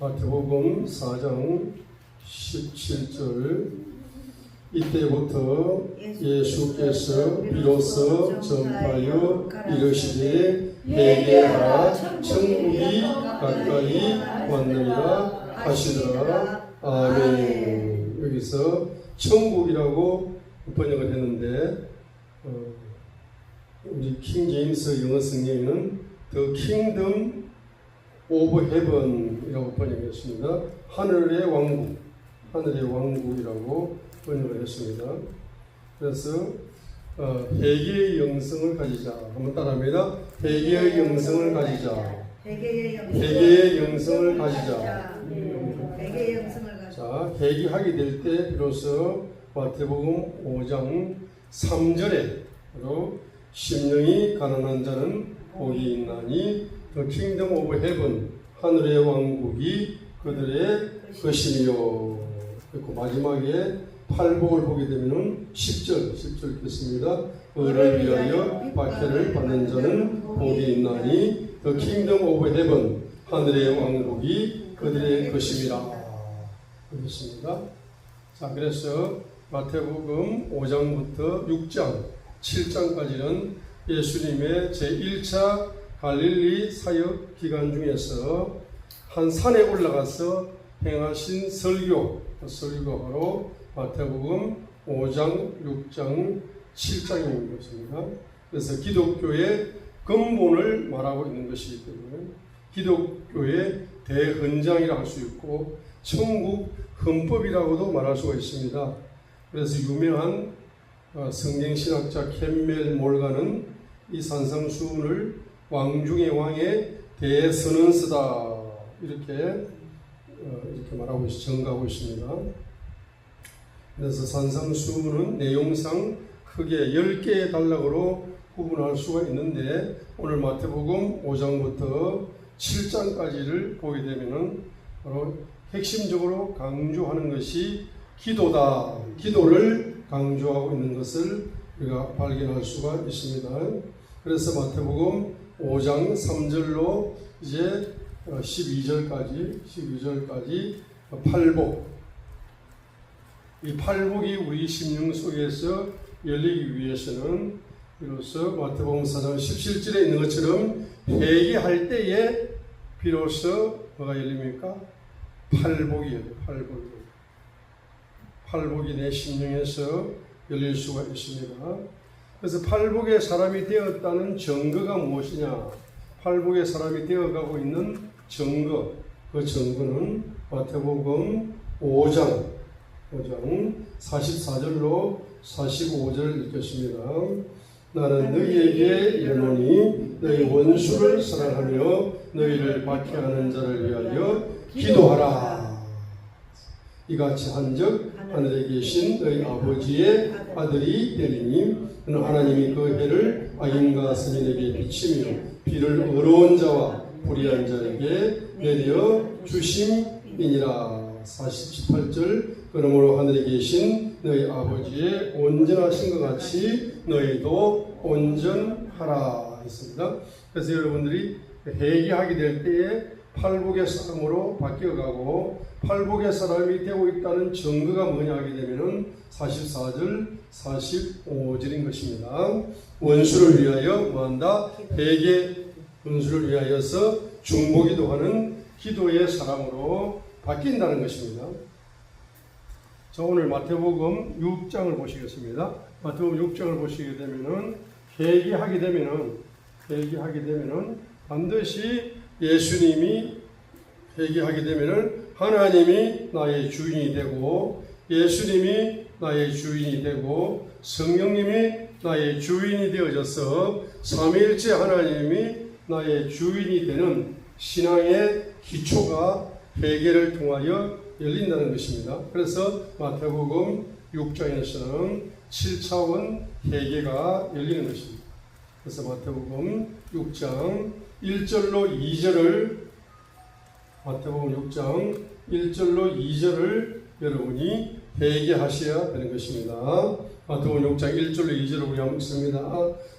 마태복음 4장 17절 이때부터 예수께서 비로소 전파하여 이르시되 회개하라 천국이 가까이 왔느니라 하시더라. 아멘. 여기서 천국이라고 번역을 했는데 우리 킹 제임스 영어 성경에는 The Kingdom of Heaven이라고 번역했습니다. 하늘의 왕국, 하늘의 왕국이라고 번역을 했습니다. 그래서 회개의 영성을 가지자. 한번 따라합니다. 회개의 영성을 가지자. 회개의 영성을 가지자. 회개의 영성을 가지자. 자, 회개하게 될 때 비로소 마태복음 5장 3절에 심령이 가난한 자는 복이 있나니 The Kingdom of Heaven, 하늘의 왕국이 그들의 것이며. 그리고 마지막에 팔복을 보게 되면 10절 읽겠습니다. 의를 위하여 박해를 받는 자는 복이 있나니 The Kingdom of Heaven, 하늘의 왕국이 그들의 것임이라. 그렇습니다. 자, 그래서 마태복음 5장부터 6장, 7장까지는 예수님의 제1차 갈릴리 사역 기간 중에서 한 산에 올라가서 행하신 설교가 바로 마태복음 5장, 6장, 7장인 것입니다. 그래서 기독교의 근본을 말하고 있는 것이기 때문에 기독교의 대헌장이라 할 수 있고 천국 헌법이라고도 말할 수가 있습니다. 그래서 유명한 성경신학자 캠멜 몰가는 이 산상수훈을 왕중의 왕의 대선언서다 이렇게 말하고 정가하고 있습니다. 그래서 산상수훈은 내용상 크게 10개의 단락으로 구분할 수가 있는데 오늘 마태복음 5장부터 7장까지를 보게 되면은 바로 핵심적으로 강조하는 것이 기도다. 기도를 강조하고 있는 것을 우리가 발견할 수가 있습니다. 그래서 마태복음 5장 3절로 이제 12절까지 팔복. 이 팔복이 우리 심령 속에서 열리기 위해서는 비로소 마태복음 4장 17절에 있는 것처럼 회개할 때에 비로소 뭐가 열립니까? 팔복이에요. 팔복이 내 심령에서 열릴 수가 있습니다. 그래서 팔복의 사람이 되었다는 증거가 무엇이냐? 팔복의 사람이 되어가고 있는 증거, 그 증거는 마태복음 5장 44절로 45절을 읽겠습니다. 나는 너희에게 이르노니 너희 원수를 사랑하며 너희를 박해하는 자를 위하여 기도하라. 이같이 한즉 하늘에 계신 너희 아버지의 아들이 되리니 그는 하나님이 그 해를 악인과 선인에게 비치며 비를 의로운 자와 불의한 자에게 내려 주심이니라. 48절 그러므로 하늘에 계신 너희 아버지의 온전하신 것 같이 너희도 온전하라 했습니다. 그래서 여러분들이 회개하게 될 때에 팔복의 사람으로 바뀌어가고 팔복의 사람이 되고 있다는 증거가 뭐냐 하게 되면은 44절, 45절인 것입니다. 원수를 위하여 뭐한다? 회개, 원수를 위하여서 중보기도 하는 기도의 사람으로 바뀐다는 것입니다. 자, 오늘 마태복음 6장을 보시겠습니다. 마태복음 6장을 보시게 되면은 회개하게 되면은 반드시 예수님이 회개하게 되면은 하나님이 나의 주인이 되고 예수님이 나의 주인이 되고 성령님이 나의 주인이 되어져서 삼위일체 하나님이 나의 주인이 되는 신앙의 기초가 회개를 통하여 열린다는 것입니다. 그래서 마태복음 6장에서는 7차원 회개가 열리는 것입니다. 그래서 마태복음 6장 1절로 2절을 마태복음 6장 1절로 2절을 여러분이 회개하셔야 되는 것입니다. 마태복음 6장 1절로 2절을 우리 한번 읽습니다.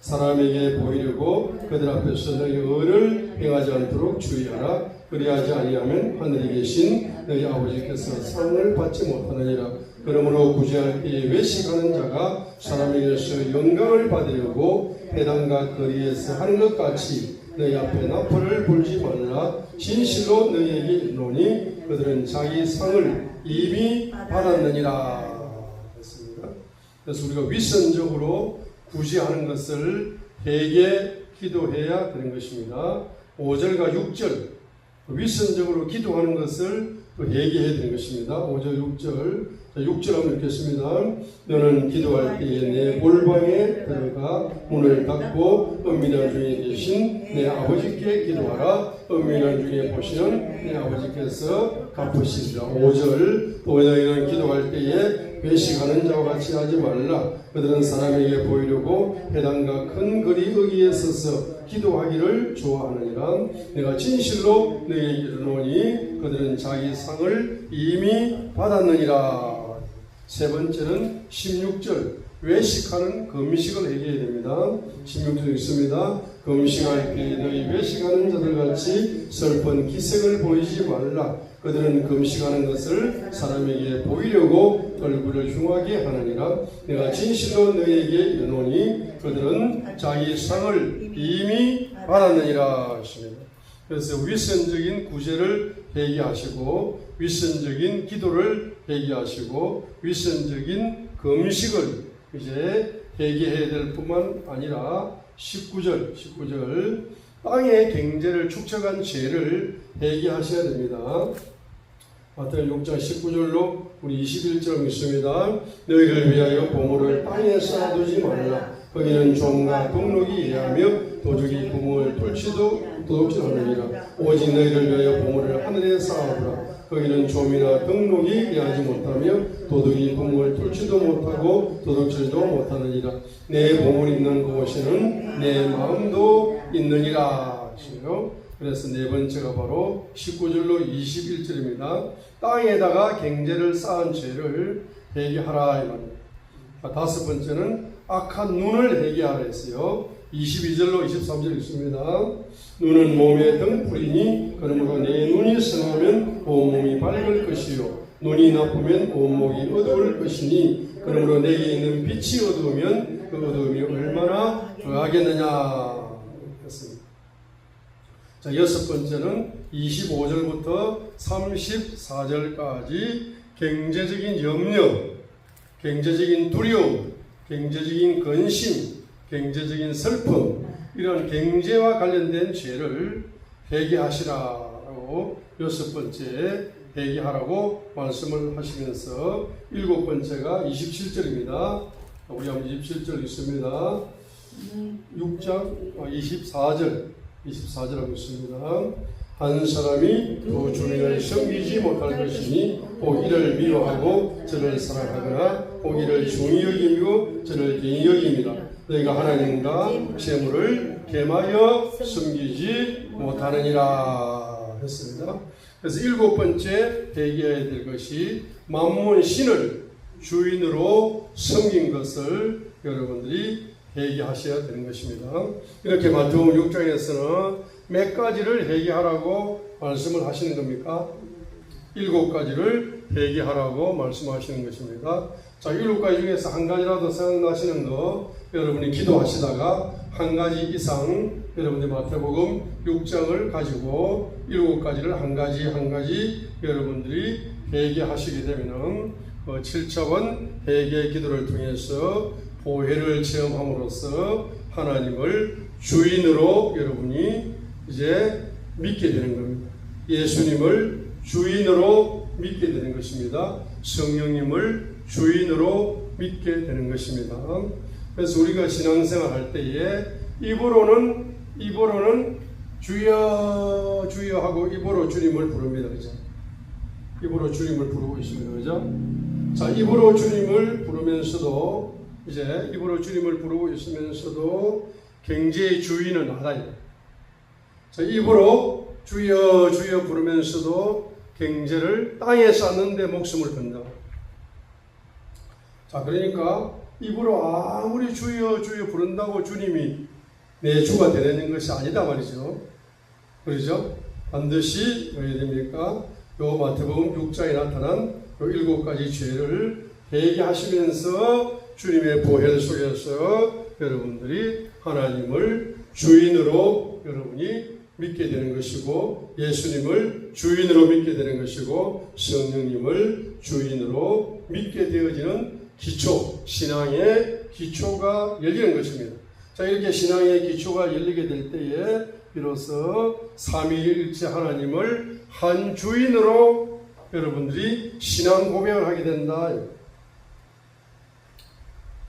사람에게 보이려고 그들 앞에서 너희 의를 행하지 않도록 주의하라. 그리하지 아니하면 하늘에 계신 너희 아버지께서 상을 받지 못하느니라. 그러므로 구제할 때에 외식하는 자가 사람에게서 영광을 받으려고 회당과 거리에서 하는 것 같이 너희 앞에 나팔을 불지 말라. 진실로 너희에게 이르노니 그들은 자기 상을 이미 받았느니라. 했습니다. 그래서 우리가 위선적으로 구제하는 것을 회개 기도해야 되는 것입니다. 5절과 6절 위선적으로 기도하는 것을 또 회개해야 되는 것입니다. 5절 6절 6절 한번 읽겠습니다. 너는 기도할 때에 내 골방에 들어가 문을 닫고 은밀한 중에 계신 내 아버지께 기도하라. 은밀한 중에 보시는 내 아버지께서 갚으시리라. 5절 또 너희는 기도할 때에 외식하는 자와 같이 하지 말라. 그들은 사람에게 보이려고 회당과 큰 거리 거기에 서서 기도하기를 좋아하느니라. 내가 진실로 너희에게 이르노니 그들은 자기 상을 이미 받았느니라. 세 번째는 16절 외식하는 금식을 회개해야 됩니다. 16절 있습니다. 금식할 때 너희 외식하는 자들 같이 슬픈 기색을 보이지 말라. 그들은 금식하는 것을 사람에게 보이려고 얼굴을 흉하게 하느니라. 내가 진실로 너희에게 이르노니 그들은 자기 상을 이미 받았느니라 하십니다. 그래서 위선적인 구제를 회개하시고 위선적인 기도를 회개하시고 위선적인 금식을 이제 회개해야 될 뿐만 아니라 19절 땅의 경제를 축적한 죄를 회개하셔야 됩니다. 마태복음 6장 19절로 우리 21절 있습니다. 너희를 위하여 보물을 땅에 쌓아두지 말라. 거기는 종과 동록이 예하며 도적이 구멍을 뚫지도 도둑질하느니라. 오직 너희를 위하여 보물을 하늘에 쌓아두라. 거기는 좀이나 등록이 예하지 못하며 도둑이 구멍을 뚫지도 못하고 도둑질도 못하느니라. 내 보물 있는 곳에는 내 마음도 있느니라. 그래서 네 번째가 바로 19절로 21절입니다. 땅에다가 경제를 쌓은 죄를 회개하라 이 말입니다. 다섯 번째는 악한 눈을 회개하라 했어요. 22절로 23절 있습니다. 눈은 몸의 등불이니 그러므로 내 눈이 선하면 온몸이 밝을 것이요 눈이 나쁘면 온몸이 어두울 것이니 그러므로 내게 있는 빛이 어두우면 그 어두움이 얼마나 더하겠느냐 했습니다. 자, 여섯 번째는 25절부터 34절까지 경제적인 염려, 경제적인 두려움, 경제적인 근심, 경제적인 슬픔, 이런 경제와 관련된 죄를 회개하시라고 여섯 번째 회개하라고 말씀을 하시면서 일곱 번째가 27절입니다. 우리 한번 27절 있습니다. 6장 24절 하고 있습니다. 한 사람이 또 주님을 섬기지 못할 것이니 혹 이를 미워하고 저를 사랑하거나 혹 이를 중히 여기며 저를 괜히 여김이라. 너희가 하나님과 재물을 겸하여 섬기지 못하느니라 했습니다. 그래서 일곱 번째 회개해야 될 것이 만문 신을 주인으로 섬긴 것을 여러분들이 회개하셔야 되는 것입니다. 이렇게 마태복음 6장에서는 몇 가지를 회개하라고 말씀을 하시는 겁니까? 7가지를 회개하라고 말씀하시는 것입니다. 자, 7가지 중에서 한 가지라도 생각나시는 거 여러분이 기도하시다가 한 가지 이상 여러분이 마태복음 6장을 가지고 7가지를 한 가지 여러분들이 회개하시게 되면은 7차원 회개 기도를 통해서 보혜를 체험함으로써 하나님을 주인으로 여러분이 이제 믿게 되는 겁니다. 예수님을 주인으로 믿게 되는 것입니다. 성령님을 주인으로 믿게 되는 것입니다. 그래서 우리가 신앙생활 할 때에 입으로는 주여 주여 하고 입으로 주님을 부릅니다. 그죠? 입으로 주님을 부르고 있습니다. 그죠? 자, 입으로 주님을 부르면서도 이제 입으로 주님을 부르고 있으면서도 경제의 주인은 하나님. 자, 입으로 주여 주여 부르면서도 경제를 땅에 쌓는데 목숨을 건다. 자, 그러니까 입으로 아무리 주여 주여 부른다고 주님이 내 주가 되는 것이 아니다 말이죠. 그렇죠? 반드시 뭐 해야 됩니까? 요 마태복음 6장에 나타난 요 7가지 죄를 회개하시면서 주님의 보혈 속에서 여러분들이 하나님을 주인으로 여러분이 믿게 되는 것이고, 예수님을 주인으로 믿게 되는 것이고, 성령님을 주인으로 믿게 되어지는 기초, 신앙의 기초가 열리는 것입니다. 자, 이렇게 신앙의 기초가 열리게 될 때에 비로소 삼위일체 하나님을 한 주인으로 여러분들이 신앙 고백을 하게 된다.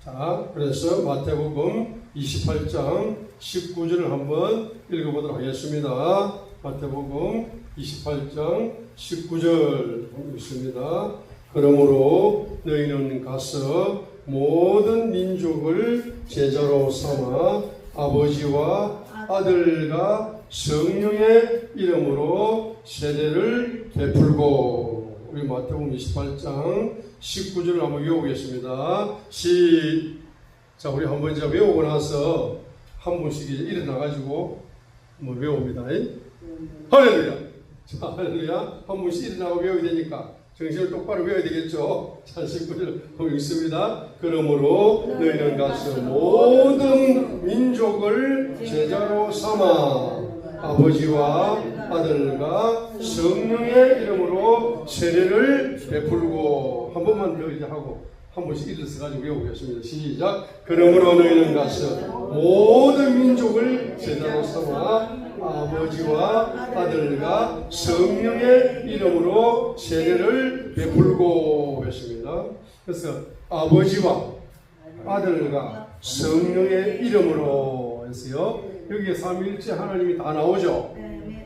자, 그래서 마태복음 28장 19절을 한번 읽어보도록 하겠습니다. 마태복음 28장 19절 읽습니다. 그러므로 너희는 가서 모든 민족을 제자로 삼아 아버지와 아들과 성령의 이름으로 세례를 베풀고, 우리 마태복음 28장 19절을 한번 외워보겠습니다. 자, 우리 한번 이제 외우고 나서 한 분씩 이제 일어나가지고 한번 외웁니다. 할렐루야! 자, 할렐루야! 한 분씩 일어나고 외워야 되니까 정신을 똑바로 외워야 되겠죠? 자, 19절 한번 읽습니다. 그러므로 너희는 가서 모든 민족을 제자로 삼아 아버지와 아들과 성령의 이름으로 세례를 베풀고, 한 번만 더 이제 하고 한 번씩 일어서 가지고 외우겠습니다. 시작. 그러므로 너희는 가서 모든 민족을 제자로 삼아 아버지와 아들과 성령의 이름으로 세례를 베풀고 했습니다. 그래서 아버지와 아들과 성령의 이름으로 했어요. 여기에 삼위일체 하나님이 다 나오죠.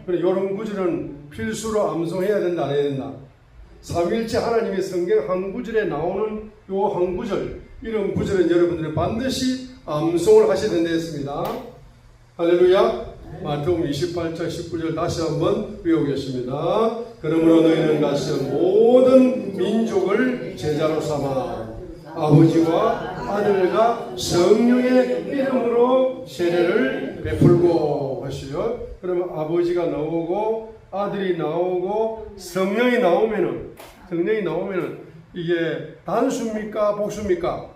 그래, 이런 구절은 필수로 암송해야 된다, 안 해야 된다? 삼위일체 하나님의 성경 한 구절에 나오는 요 한 구절, 이런 구절은 여러분들은 반드시 암송을 하셔야 된다 했습니다. 할렐루야. 마태복음 28장 19절 다시 한번 외우겠습니다. 그러므로 너희는 가서 모든 민족을 제자로 삼아 아버지와 아들과 성령의 이름으로 세례를 베풀고 하시요. 그러면 아버지가 나오고 아들이 나오고 성령이 나오면은 이게 단수입니까 복수입니까?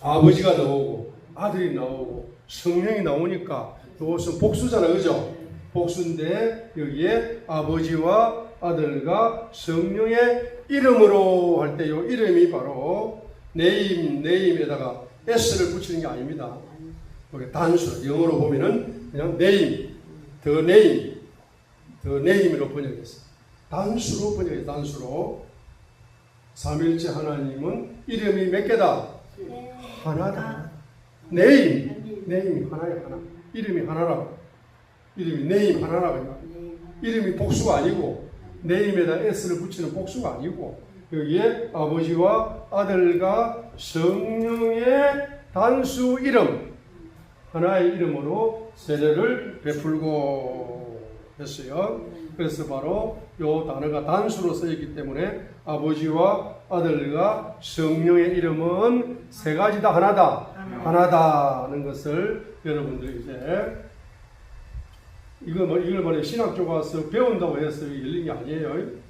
아버지가 나오고 아들이 나오고 성령이 나오니까 이것은 복수잖아, 그죠? 복수인데 여기에 아버지와 아들과 성령의 이름으로 할 때 이 이름이 바로 네임에다가 s를 붙이는 게 아닙니다. 단수, 영어로 보면은 그냥 더 네임으로 번역했어요. 단수로 번역해요. 단수로. 삼위일체 하나님은 이름이 몇 개다? 하나다. 네임이 하나야, 하나. 이름이 하나라고. 이름이 네임 하나라고. 이름이 복수가 아니고 네임에다 s를 붙이는 복수가 아니고 여기에 아버지와 아들과 성령의 단수 이름 하나의 이름으로 세례를 베풀고 했어요. 그래서 바로 이 단어가 단수로 쓰였기 때문에 아버지와 아들과 성령의 이름은 세 가지다, 하나다는 것을 여러분들이 이제 이걸 말해 신학교 가서 배운다고 해서 열린 게 아니에요.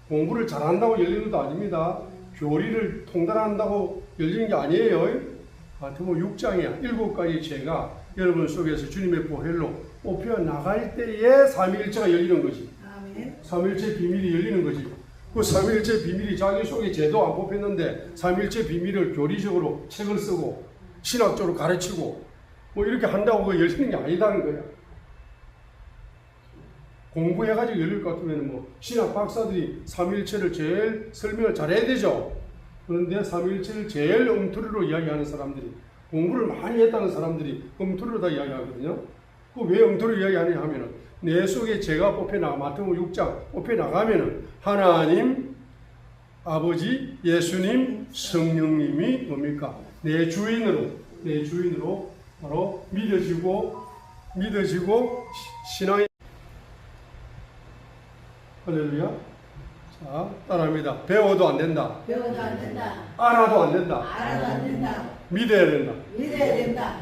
공부를 잘한다고 열리는 것도 아닙니다. 교리를 통달한다고 열리는 게 아니에요. 마태복음 6장에 7가지 죄가 여러분 속에서 주님의 보혈로 뽑혀 나갈 때에 삼위일체가 열리는 거지. 아멘. 삼위일체 비밀이 열리는 거지. 그 삼위일체 비밀이 자기 속에 죄도 안 뽑혔는데 삼위일체 비밀을 교리적으로 책을 쓰고 신학적으로 가르치고 뭐 이렇게 한다고 그 열리는 게 아니다는 거야. 공부해가지고 열릴 것 같으면 뭐 신학 박사들이 삼위일체를 제일 설명을 잘해야 되죠. 그런데 삼위일체를 제일 엉터리로 이야기하는 사람들이, 공부를 많이 했다는 사람들이 엉터리로 다 이야기하거든요. 그 왜 엉터리로 이야기하느냐 하면은 내 속에 죄가 뽑혀나가, 마태복음 6장 뽑혀나가면은 하나님, 아버지, 예수님, 성령님이 뭡니까? 내 주인으로 바로 믿어지고 신앙이. 할렐루야. 자, 따라합니다. 배워도 안 된다. 알아도 안 된다. 믿어야 된다.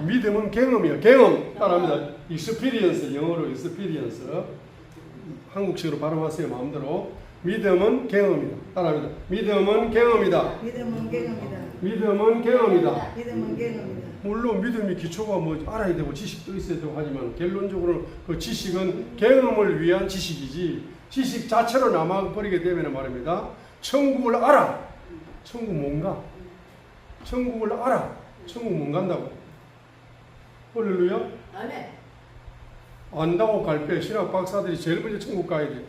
믿음은 경험이야. 경험. 따라합니다. experience, 영어로 experience. 한국식으로 발음하세요. 마음대로. 믿음은 경험이다. 따라합니다. 믿음은 경험이다. 믿음은 경험이다. 믿음은 경험이다. 믿음은 경험이다. 물론 믿음이 기초가 뭐 알아야 되고 지식도 있어야 되고 하지만 결론적으로 그 지식은 경험을 위한 지식이지 지식 자체로 남아버리게 되면 말입니다. 천국을 알아. 천국 못 가. 천국을 알아. 천국 못 간다고. 할렐루야. 아멘. 안다고 갈때 신학 박사들이 제일 먼저 천국 가야 돼.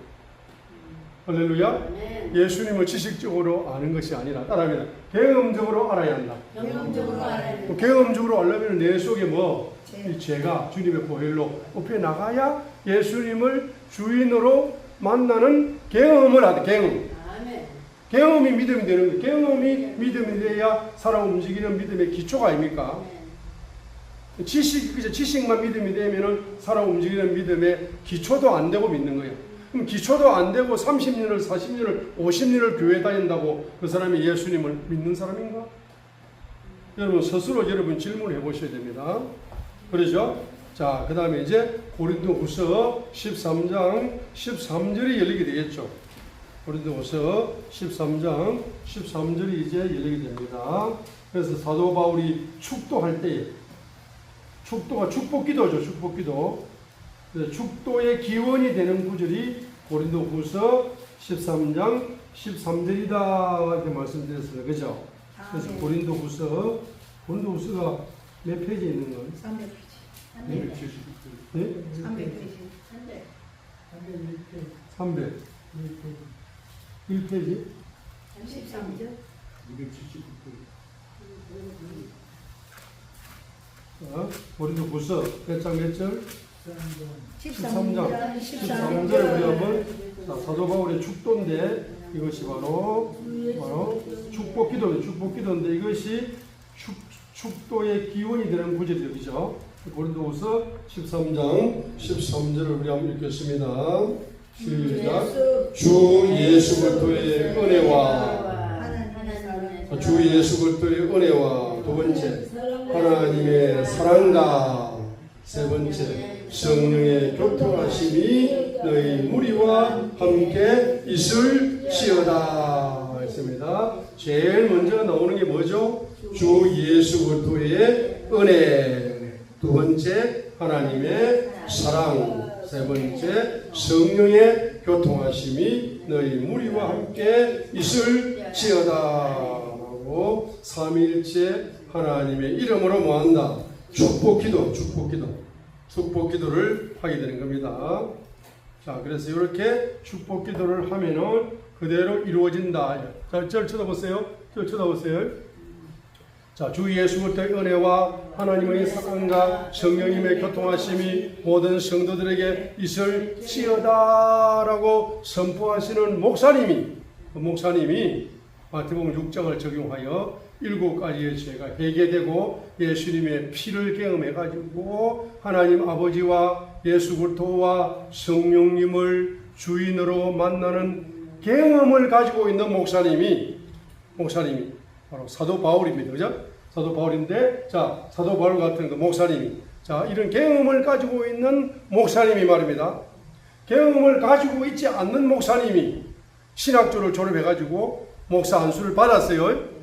할렐루야. 아멘. 예수님을 지식적으로 아는 것이 아니라 따라합니다. 경험적으로 알아야 한다. 경험적으로 알아야 돼. 경험적으로 알려면 내 속에 뭐 죄. 이 죄가 주님의 보혈로 업혀 나가야 예수님을 주인으로 만나는 경험을 하다. 경험. 아멘. 경험이 믿음이 되는 거예요. 경험이 믿음이 돼야 살아 움직이는 믿음의 기초가 아닙니까? 아멘. 지식만 믿음이 되면은 살아 움직이는 믿음의 기초도 안 되고 믿는 거예요. 그럼 기초도 안 되고 30년을 40년을 50년을 교회 다닌다고 그 사람이 예수님을 믿는 사람인가? 여러분 스스로 여러분 질문해 보셔야 됩니다. 그러죠? 자, 그 다음에 이제 고린도후서 13장 13절이 열리게 되겠죠. 고린도후서 13장 13절이 이제 열리게 됩니다. 그래서 사도 바울이 축도할 때에 축도가 축복기도죠. 축복기도. 축도의 기원이 되는 구절이 고린도후서 13장 13절이다 이렇게 말씀드렸어요. 그죠? 그래서 고린도후서가 몇 페이지에 있는 거예요? 300페이지. 네? 300페이지. 300. 1페이지? 13절. 279페이지. 자, 고린도후서 몇 장 몇 절? 13장 13절을 우리 한번 사도 바울의 축도인데 이것이 바로 축복기도예요. 축복기도인데 이것이 축도의 기원이 되는 구절이죠. 그죠? 고린도후서 13장 13절을 우리 한번 읽겠습니다. 시작. 주 예수 그리스도의 은혜와 주 예수 그리스도의 은혜와 두 번째 하나님의 사랑과 세 번째 성령의 교통하심이 너희 무리와 함께 있을지어다 했습니다. 제일 먼저 나오는 게 뭐죠? 주 예수 그리스도의 은혜, 두 번째 하나님의 사랑, 세 번째 성령의 교통하심이 너희 무리와 함께 있을지어다 하고 삼위일체 하나님의 이름으로 뭐한다? 축복기도를 하게 되는 겁니다. 자, 그래서 이렇게 축복기도를 하면은 그대로 이루어진다. 자, 절 쳐다보세요. 자, 주 예수 그리스도의 은혜와 하나님의 사랑과 성령님의 교통하심이 모든 성도들에게 있을지어다라고 선포하시는 목사님이 마태복음 6장을 적용하여 7가지의 죄가 해결되고 예수님의 피를 경험해가지고 하나님 아버지와 예수 그리스도와 성령님을 주인으로 만나는 경험을 가지고 있는 목사님이 바로 사도 바울입니다. 그죠? 사도 바울인데, 자, 사도 바울 같은 그 목사님이, 자, 이런 경험을 가지고 있는 목사님이 말입니다. 경험을 가지고 있지 않는 목사님이 신학조를 졸업해가지고 목사 안수를 받았어요.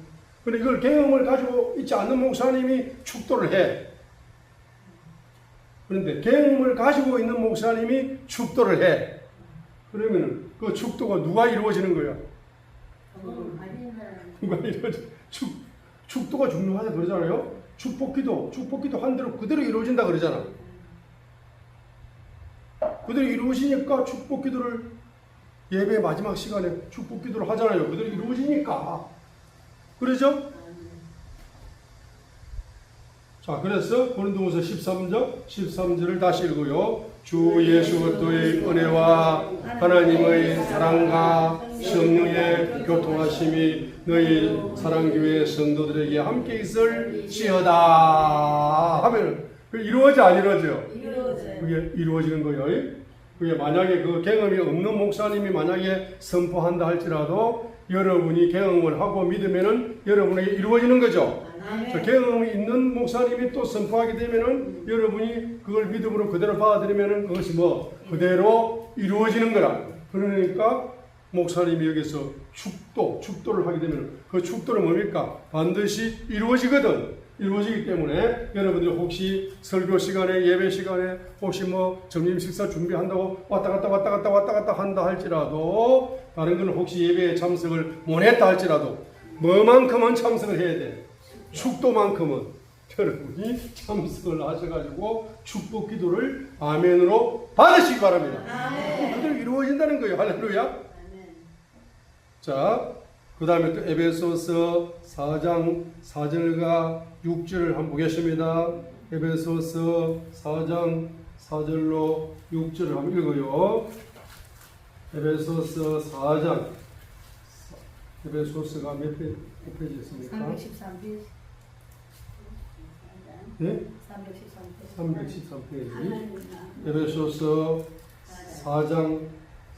근데 이걸 경험을 가지고 있지 않는 목사님이 축도를 해. 그런데 경험을 가지고 있는 목사님이 축도를 해. 그러면 그 축도가 누가 이루어지는 거야? 누가 이루어져? 축도가 중요하다 그러잖아요. 축복기도 한 대로 그대로 이루어진다 그러잖아. 그대로 이루어지니까 축복기도를 예배 마지막 시간에 축복기도를 하잖아요. 그대로 이루어지니까. 그러죠? 자, 그래서 고린도후서 13절을 다시 읽고요. 주 예수 그리스도의 은혜와 하나님의 사랑과 성령의 교통하심이 너희 사랑교회 성도들에게 함께 있을지어다 하면 이루어져 안 이루어져요? 그게 이루어지는 거예요. 그게 만약에 그 경험이 없는 목사님이 만약에 선포한다 할지라도 여러분이 경험을 하고 믿으면은 여러분에게 이루어지는 거죠. 자, 경험이 있는 목사님이 또 선포하게 되면은 여러분이 그걸 믿음으로 그대로 받아들이면은 그것이 뭐 그대로 이루어지는 거라. 그러니까 목사님이 여기서 축도를 하게 되면 그 축도는 뭡니까? 반드시 이루어지거든. 이루어지기 때문에 여러분들 혹시 설교 시간에 예배 시간에 혹시 뭐 점심 식사 준비한다고 왔다 갔다 한다 할지라도 다른 건 혹시 예배에 참석을 못했다 할지라도 뭐만큼은 참석을 해야 돼. 축도만큼은 여러분이 참석을 하셔가지고 축복 기도를 아멘으로 받으시기 바랍니다. 그대로 이루어진다는 거예요. 할렐루야. 자, 그 다음에 또 에베소서 4장 4절과 6절을 한번 보겠습니다. 에베소서 4장 4절로 6절을 한번 읽어요. 에베소서 4장 에베소서가 몇 페이지 있습니까? 313페이지. 네? 313페이지. 313페이지. 에베소서 4장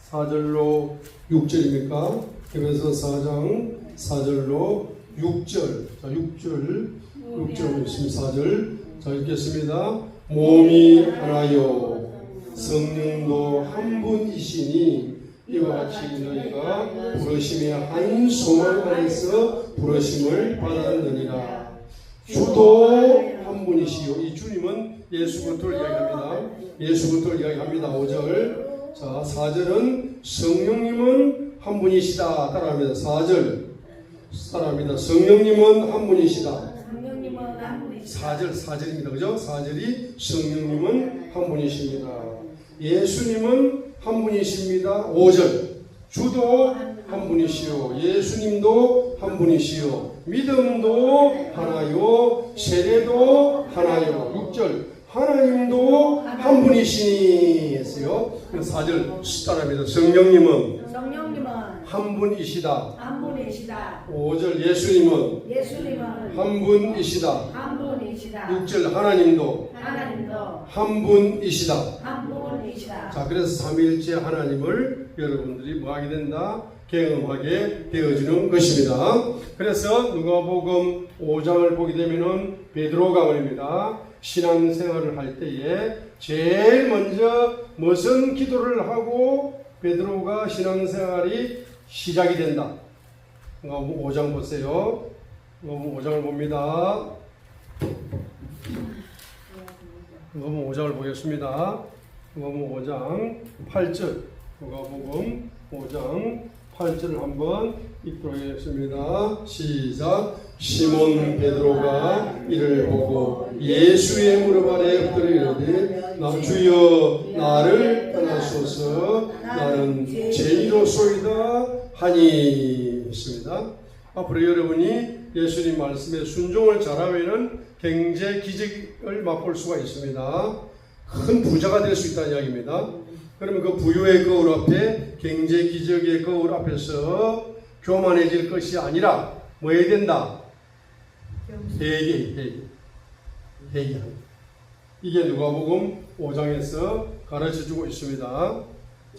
4절로 6절입니까? 에베소 4장 4절로 6절. 자, 6절 있습니다. 4절. 자, 읽겠습니다. 몸이 하나요 성령도 한 분이시니 이와 같이 너희가 부르심의 한 소망 안에서 부르심을 받았느니라. 주도 한 분이시요. 이 주님은 예수 그리스도를 이야기합니다. 예수 그리스도를 이야기합니다. 5절. 자, 4절은 성령님은 한 분이시다. 따라합니다. 4절. 따라합니다. 성령님은 한 분이시다. 4절입니다. 그죠? 4절이 성령님은 한 분이십니다. 예수님은 한 분이십니다. 5절. 주도 한 분이시요. 예수님도 한 분이시요. 믿음도 하나요. 세례도 하나요. 6절. 하나님도 한 분이시니 했어요. 4절 따라합니다. 성령님은 한 분이시다. 5절 예수님은 한 분이시다. 6절 하나님도 한 분이시다. 자, 그래서 삼위일체 하나님을 여러분들이 뭐하게 된다? 경험하게 되어지는 것입니다. 그래서 누가복음 5장을 보게 되면은 베드로가 말입니다. 신앙생활을 할 때에 제일 먼저 무슨 기도를 하고 베드로가 신앙생활이 시작이 된다. 누가복음 5장 보세요. 누가복음 5장을 봅니다. 누가복음 5장을 보겠습니다. 누가복음 5장 8절. 누가복음 5장 8절을 한번 읽도록 하겠습니다. 시작. 시몬 베드로가 이를 보고 예수의 무릎 아래 엎드려 이르되 나 주여 나를 떠나소서 나는 죄인이로소이다 하니 했습니다. 앞으로 여러분이 예수님 말씀에 순종을 잘하면은 경제 기적을 맛볼 수가 있습니다. 큰 부자가 될 수 있다는 이야기입니다. 그러면 그 부유의 거울 앞에 경제 기적의 거울 앞에서 교만해질 것이 아니라 뭐 해야 된다? 회개. 이게 누가복음 5장에서 가르쳐주고 있습니다.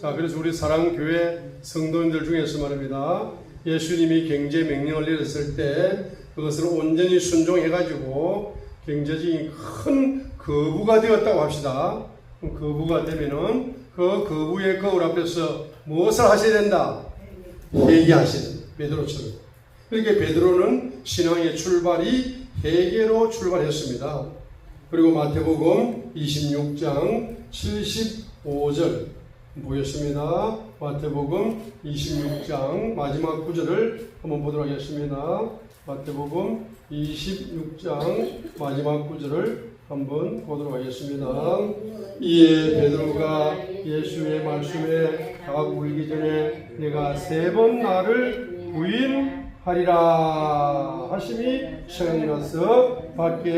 자, 그래서 우리 사랑교회 성도님들 중에서 말입니다. 예수님이 경제 명령을 내렸을 때 그것을 온전히 순종해가지고 경제적인 큰 거부가 되었다고 합시다. 거부가 되면은 그 거부의 거울 앞에서 무엇을 하셔야 된다? 회개하셔야 된다. 베드로처럼. 그러니까 베드로는 신앙의 출발이 회개로 출발했습니다. 그리고 마태복음 26장 75절 보겠습니다. 마태복음 26장 마지막 구절을 한번 보도록 하겠습니다. 마태복음 26장 마지막 구절을 한번 보도록 하겠습니다. 이에 베드로가 예수의 말씀에 닭 울기 전에 내가 3번 나를 부인하리라 하심이 생각나서 밖에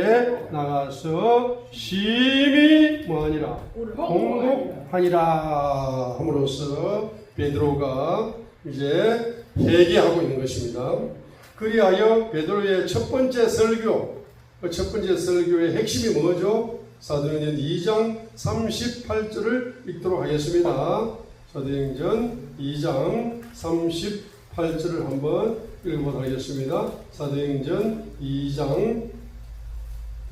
나가서 심히 뭐하니라 공곡하니라 함으로써 베드로가 이제 회개하고 있는 것입니다. 그리하여 베드로의 첫 번째 설교, 그 첫 번째 설교의 핵심이 뭐죠? 사도행전 2장 38절을 읽도록 하겠습니다. 사도행전 2장 38절을 한번 읽어보도록 하겠습니다. 사도행전 2장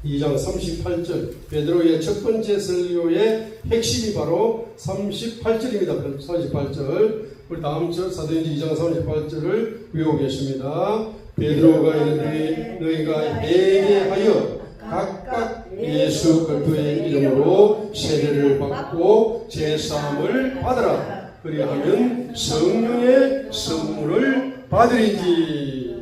38절. 베드로의 첫 번째 설교의 핵심이 바로 38절입니다. 38절. 우리 다음 절 사도행전 2장 38절을 외우겠습니다. 베드로가 이르되 너희가 회개하여 각각 예수 그리스도의 이름으로 세례를 받고 제사함을 받으라. 그리하면 성령의 선물을 받으리지.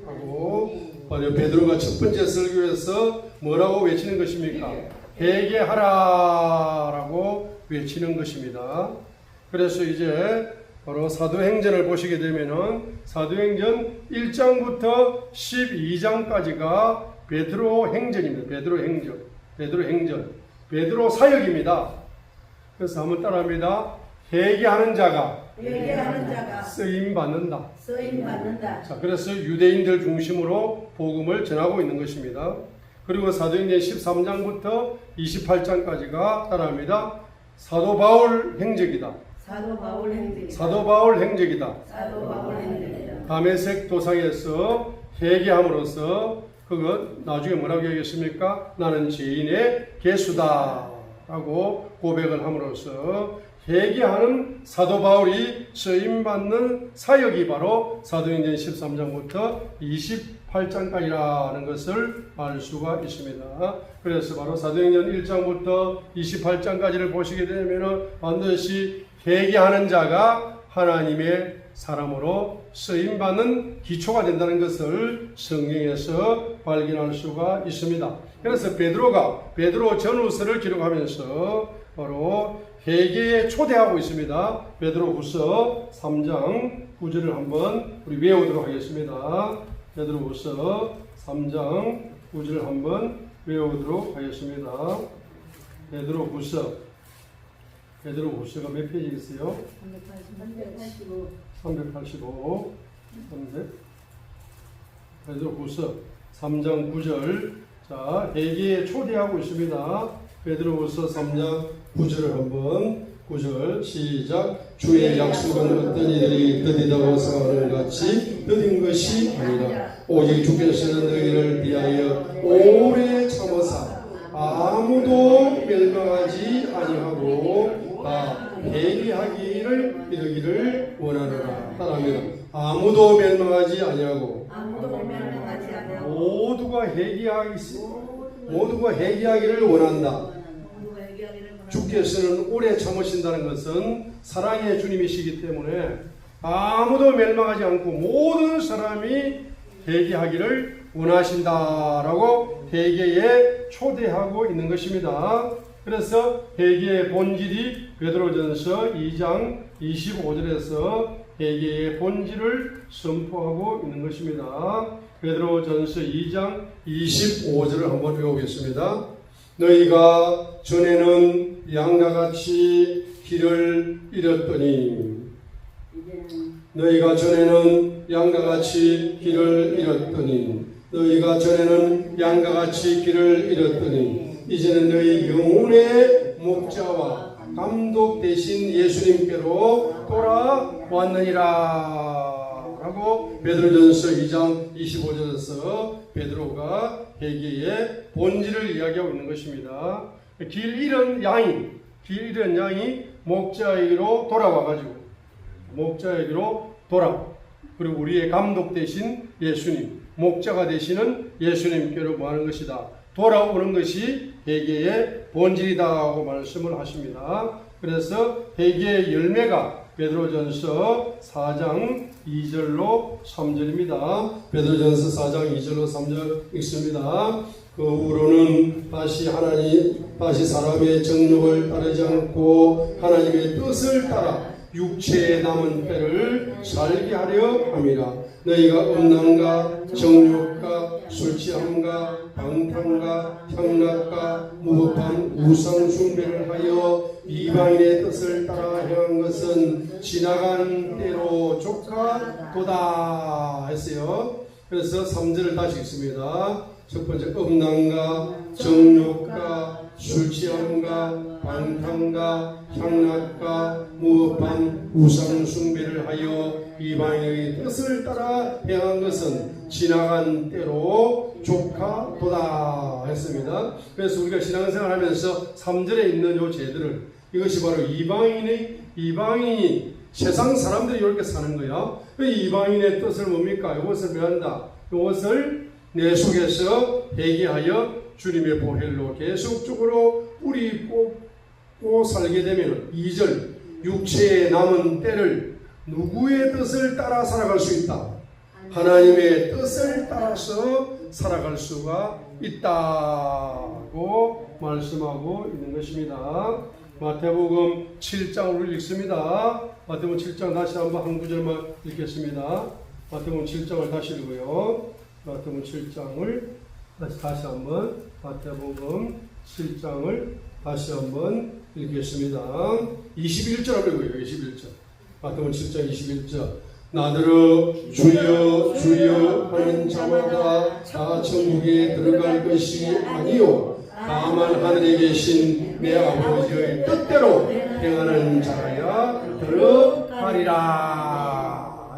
하고 바로 베드로가 첫 번째 설교에서 뭐라고 외치는 것입니까? 회개하라라고 외치는 것입니다. 그래서 이제 바로 사도행전을 보시게 되면은 사도행전 1장부터 12장까지가 베드로 행전입니다. 베드로 사역입니다. 그래서 한번 따라합니다. 회개하는 자가 쓰임 받는다. 자, 그래서 유대인들 중심으로 복음을 전하고 있는 것입니다. 그리고 사도행전 13장부터 28장까지가 따라합니다. 사도 바울 행적이다. 다메섹 도상에서 회개함으로써 그것 나중에 뭐라고 얘기했습니까? 나는 죄인의 개수다 라고 고백을 함으로써 회개하는 사도 바울이 쓰임받는 사역이 바로 사도행전 13장부터 28장까지라는 것을 알 수가 있습니다. 그래서 바로 사도행전 1장부터 28장까지를 보시게 되면 반드시 회개하는 자가 하나님의 사람으로 쓰임받는 기초가 된다는 것을 성경에서 발견할 수가 있습니다. 그래서 베드로 전후서를 기록하면서 바로 회개에 초대하고 있습니다. 베드로후서 3장 9절을 한번 우리 외우도록 하겠습니다. 베드로후서 3장 9절을 한번 외우도록 하겠습니다. 베드로후서가 몇 페이지겠어요? 385. 베드로후서 3장 9절. 자, 회개에 초대하고 있습니다. 베드로후서 3장 9절을 한번 9절 시작. 주의 약속은 어떤 이들이 더디다고 생각하는 같이 더딘 것이 아니라 오직 주께서는 너희를 위하여 오래 참으사 아무도 멸망하지 아니하고 다 회개하기를 이르기를 원하노라. 따라합니다. 아무도 멸망하지 아니하고 모두가 회개하기를 원한다. 주께서는 오래 참으신다는 것은 사랑의 주님이시기 때문에 아무도 멸망하지 않고 모든 사람이 회개하기를 원하신다라고 회개에 초대하고 있는 것입니다. 그래서 회개의 본질이 베드로전서 2장 25절에서 회개의 본질을 선포하고 있는 것입니다. 베드로전서 2장 25절을 한번 외우겠습니다. 너희가 전에는 양과 같이 길을 잃었더니 너희가 전에는 양과 같이 길을 잃었더니 이제는 너희 영혼의 목자와 감독 되신 예수님께로 돌아왔느니라 라고 베드로전서 2장 25절에서 베드로가 회개의 본질을 이야기하고 있는 것입니다. 길 잃은 양이 목자에게로 그리고 우리의 감독 되신 예수님, 목자가 되시는 예수님께로 뭐하는 것이다. 돌아오는 것이 회개의 본질이다고 말씀을 하십니다. 그래서 회개의 열매가 베드로전서 4장 2절로 3절입니다. 베드로전서 4장 2절로 3절 읽습니다. 그 후로는 다시 사람의 정욕을 따르지 않고 하나님의 뜻을 따라 육체에 남은 때를 살게 하려 함이라. 너희가 음란과 정욕과 술취함과 방탕과 향락과 무법한 우상 숭배를 하여 이방인의 뜻을 따라 행한 것은 지나간 때로 족하도다 했어요. 그래서 3절을 다시 읽습니다. 첫 번째 음란과 정욕과 술취함과 방탕과 향락과 무법한 우상숭배를 하여 이방인의 뜻을 따라 행한 것은 지나간 때로 족하도다 했습니다. 그래서 우리가 신앙생활하면서 3절에 있는 요 죄들을, 이것이 바로 이방인이 세상 사람들이 이렇게 사는 거야. 이방인의 뜻을 뭡니까? 이것을 배한다. 이것을 내 속에서 회개하여 주님의 보혈로 계속적으로 뿌리 뽑고 살게 되면 2절 육체에 남은 때를 누구의 뜻을 따라 살아갈 수 있다? 하나님의 뜻을 따라서 살아갈 수가 있다고 말씀하고 있는 것입니다. 마태복음 7장을 읽습니다. 마태복음 7장 다시 한번 한 구절만 읽겠습니다. 마태복음 7장을 다시 읽어요. 마태복음 7장을 다시 한번 마태복음 7장을 다시 한번 읽겠습니다. 21절 읽어요. 21절. 마태복음 7장 21절. 나더러 주여 주여 하는 자마다 다 천국에 들어갈 것이 아니요 다만 하늘에 계신 내 아버지의 뜻대로 행하는 자라야 들어가리라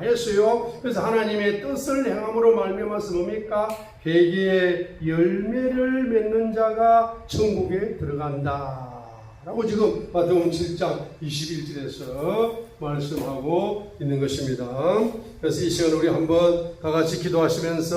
했어요. 그래서 하나님의 뜻을 행함으로 말미암아서 뭡니까? 회개의 열매를 맺는 자가 천국에 들어간다 라고 지금 마태복음 7장 21절에서 말씀하고 있는 것입니다. 그래서 이 시간 우리 한번 다 같이 기도하시면서